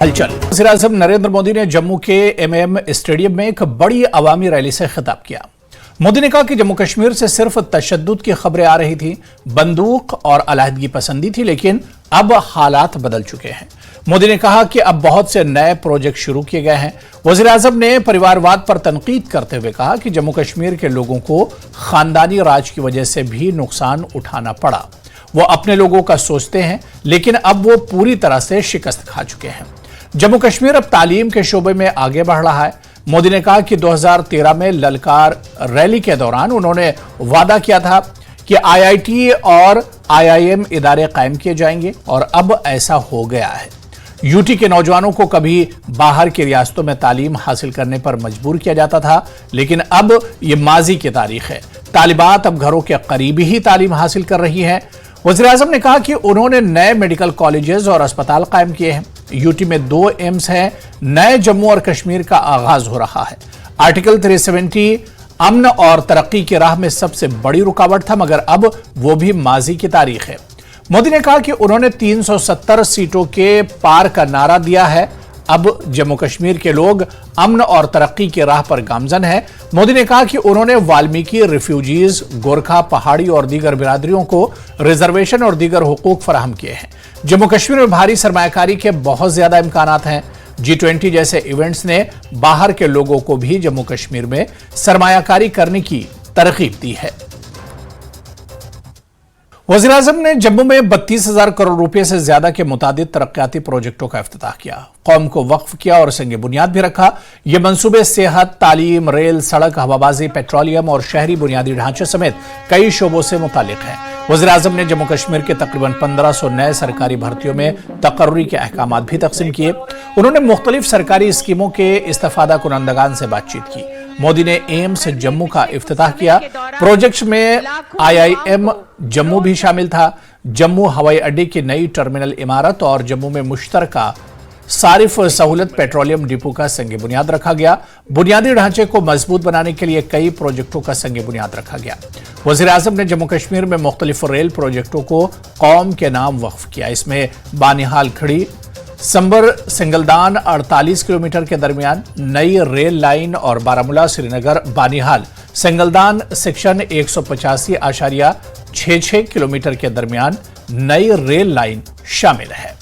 हलचल। वज़ीर-ए-आज़म नरेंद्र मोदी ने जम्मू के एमएएम स्टेडियम में एक बड़ी अवामी रैली से खिताब किया। मोदी ने कहा कि जम्मू कश्मीर से सिर्फ तशद्दुद की खबरें आ रही थी, बंदूक और अलहदगी पसंदी थी, लेकिन अब हालात बदल चुके हैं। मोदी ने कहा कि अब बहुत से नए प्रोजेक्ट शुरू किए गए हैं। वज़ीर-ए-आज़म ने परिवारवाद पर तनकीद करते हुए कहा कि जम्मू कश्मीर के लोगों को खानदानी राज की वजह से भी नुकसान उठाना पड़ा। वो अपने लोगों का सोचते हैं, लेकिन अब वो पूरी तरह से शिकस्त खा चुके हैं। जम्मू कश्मीर अब तालीम के शोबे में आगे बढ़ रहा है। मोदी ने कहा कि 2013 में ललकार रैली के दौरान उन्होंने वादा किया था कि आईआईटी और आईआईएम इदारे कायम किए जाएंगे, और अब ऐसा हो गया है। यूटी के नौजवानों को कभी बाहर की रियासतों में तालीम हासिल करने पर मजबूर किया जाता था, लेकिन अब ये माजी की तारीख है। तालिबात अब घरों के करीब ही तालीम हासिल कर रही हैं। वज़ीर-ए-आज़म ने कहा कि उन्होंने नए मेडिकल कॉलेजेस और अस्पताल कायम किए हैं। यूटी में 2 एम्स हैं। नए जम्मू और कश्मीर का आगाज हो रहा है। आर्टिकल 370 अमन और तरक्की की राह में सबसे बड़ी रुकावट था, मगर अब वो भी माजी की तारीख है। मोदी ने कहा कि उन्होंने 370 सीटों के पार का नारा दिया है। अब जम्मू कश्मीर के लोग अमन और तरक्की की राह पर गामजन हैं। मोदी ने कहा कि उन्होंने वाल्मीकि, रिफ्यूजीज, गोरखा, पहाड़ी और दीगर बिरादरियों को रिजर्वेशन और दीगर हुकूक फराहम किए हैं। जम्मू कश्मीर में भारी सरमायाकारी के बहुत ज्यादा इम्कानात हैं। G20 जैसे इवेंट्स ने बाहर के लोगों को भी जम्मू कश्मीर में सरमायाकारी करने की तरकीब दी है। वज़ीर-ए-आज़म ने जम्मू में 32,000 करोड़ रुपए से ज्यादा के मुतादिद तरक्याती प्रोजेक्टों का इफ्तिताह किया, कौम को वक्फ किया और संग बुनियाद भी रखा। ये मंसूबे सेहत, तालीम, रेल, सड़क, हवाबाजी, पेट्रोलियम और शहरी बुनियादी ढांचे समेत कई शोबों से मुतालिक हैं। वज़ीर-ए-आज़म ने जम्मू कश्मीर के तकरीबन 1500 नए सरकारी भर्तियों में तकर्री के अहकामात भी तकसीम किए। उन्होंने मुख्तलिफ सरकारी स्कीमों के इस्तेफादा कुनंदगान से बातचीत की। मोदी ने एम्स जम्मू का इफ्तिताह किया। प्रोजेक्ट में आईआईएम जम्मू भी शामिल था। जम्मू हवाई अड्डे की नई टर्मिनल इमारत और जम्मू में मुश्तरका सारिफ सहूलत पेट्रोलियम डिपो का संग बुनियाद रखा गया। बुनियादी ढांचे को मजबूत बनाने के लिए कई प्रोजेक्टों का संग बुनियाद रखा गया। वज़ीर-ए-आज़म ने जम्मू कश्मीर में मुख्तलिफ रेल प्रोजेक्टों को कौम के नाम वक्फ किया। इसमें बानिहाल खड़ी संबर सिंगलदान 48 किलोमीटर के दरमियान नई रेल लाइन और बारामूला श्रीनगर बानिहाल सिंगलदान सेक्शन 185.66 किलोमीटर के दरमियान नई रेल लाइन शामिल है।